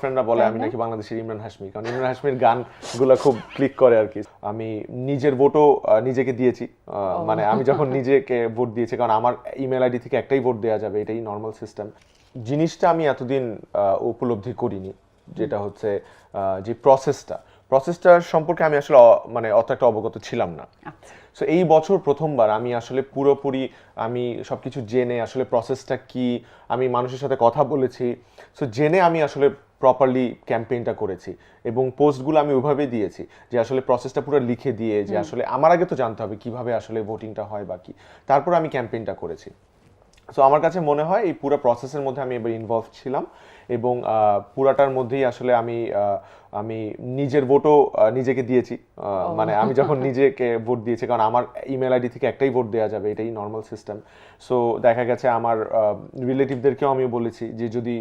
ফ্রেন্ডরা বলে আমি নাকি বাংলাদেশের ইমরান হাশমি, কারণ ইমরান হাশমির গানগুলো খুব ক্লিক করে আর কি। আমি নিজের ভোটও নিজেকে দিয়েছি, মানে আমি যখন নিজেকে ভোট দিয়েছি, কারণ আমার ইমেল আইডি থেকে একটাই ভোট দেওয়া যাবে, এটাই নর্মাল সিস্টেম। জিনিসটা আমি এতদিন উপলব্ধি করিনি, যেটা হচ্ছে যে প্রসেসটার সম্পর্কে আমি আসলে মানে অত একটা অবগত ছিলাম না। সো এই বছর প্রথমবার আমি আসলে পুরোপুরি আমি সবকিছু জেনে আসলে প্রসেসটা কি, আমি মানুষের সাথে কথা বলেছি, সো জেনে আমি আসলে প্রপারলি ক্যাম্পেইনটা করেছি এবং পোস্টগুলো আমি ওইভাবে দিয়েছি যে আসলে প্রসেসটা পুরো লিখে দিয়ে, যে আসলে আমার আগে তো জানতে হবে কিভাবে আসলে ভোটিংটা হয় বা কি, তারপর আমি ক্যাম্পেইনটা করেছি। সো আমার কাছে মনে হয় এই পুরো প্রসেসের মধ্যে আমি এবার ইনভলভ ছিলাম এবং পুরাটার মধ্যেই আসলে আমি নিজের ভোটও নিজেকে দিয়েছি, মানে আমি যখন নিজেকে ভোট দিয়েছি, কারণ আমার ইমেল আইডি থেকে একটাই ভোট দেওয়া যাবে, এটাই নর্মাল সিস্টেম। সো দেখা গেছে আমার রিলেটিভদেরকেও আমি বলেছি যে যদি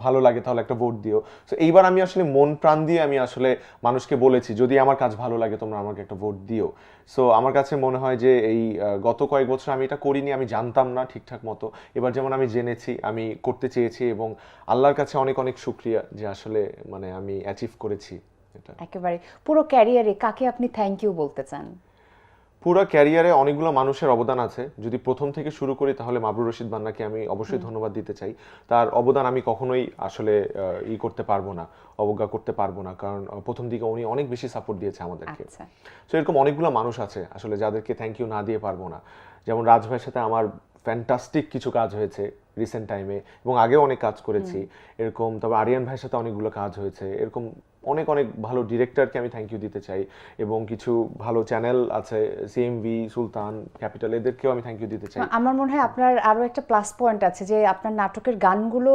ভালো লাগে তাহলে একটা ভোট দিও। সো এইবার আমি আসলে মন প্রাণ দিয়ে আমি আসলে মানুষকে বলেছি যদি আমার কাজ ভালো লাগে তোমরা আমাকে একটা ভোট দিও। সো আমার কাছে মনে হয় যে এই গত কয়েক বছর আমি এটা করিনি, আমি জানতাম না ঠিকঠাক মতো। এবার যেমন আমি জেনেছি, আমি করতে চেয়েছি এবং আল্লাহর কাছে অনেক অনেক শুকরিয়া যে আসলে মানে আমি অ্যাচিভ করেছি এটা। একেবারে পুরো ক্যারিয়ারে কাকে আপনি থ্যাংক ইউ বলতে চান? পুরো ক্যারিয়ারে অনেকগুলো মানুষের অবদান আছে। যদি প্রথম থেকে শুরু করি তাহলে মাবরুর রশিদ মান্নাকে আমি অবশ্যই ধন্যবাদ দিতে চাই। তার অবদান আমি কখনোই আসলে করতে পারবো না, অবজ্ঞা করতে পারবো না, কারণ প্রথম দিকে উনি অনেক বেশি সাপোর্ট দিয়েছে আমাদেরকে। তো এরকম অনেকগুলো মানুষ আছে আসলে যাদেরকে থ্যাংক ইউ না দিয়ে পারবো না। যেমন রাজ ভাইয়ের সাথে আমার ফ্যান্টাস্টিক কিছু কাজ হয়েছে রিসেন্ট টাইমে এবং আগেও অনেক কাজ করেছি এরকম। তবে আরিয়ান ভাইয়ের সাথে অনেকগুলো কাজ হয়েছে এরকম। অনেক অনেক ভালো ডিরেক্টরকে আমি থ্যাংক ইউ দিতে চাই এবং কিছু ভালো চ্যানেল আছে, সিএমভি, সুলতান, ক্যাপিটাল, এদেরকেও আমি থ্যাংক ইউ দিতে চাই। আমার মনে হয় আপনার আরো একটা প্লাস পয়েন্ট আছে যে আপনার নাটকের গানগুলো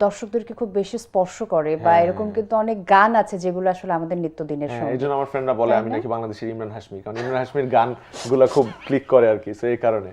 দর্শকদেরকে খুব বেশি স্পর্শ করে, বা এরকম কিন্তু অনেক গান আছে যেগুলো আসলে আমাদের নিত্যদিনের সঙ্গে। এই জন্য আমার ফ্রেন্ডরা বলে আমি নাকি বাংলাদেশের ইমরান হাশমি, কারণ ইমরান হাশমির গানগুলো খুব ক্লিক করে আর কি, সো এই কারণে।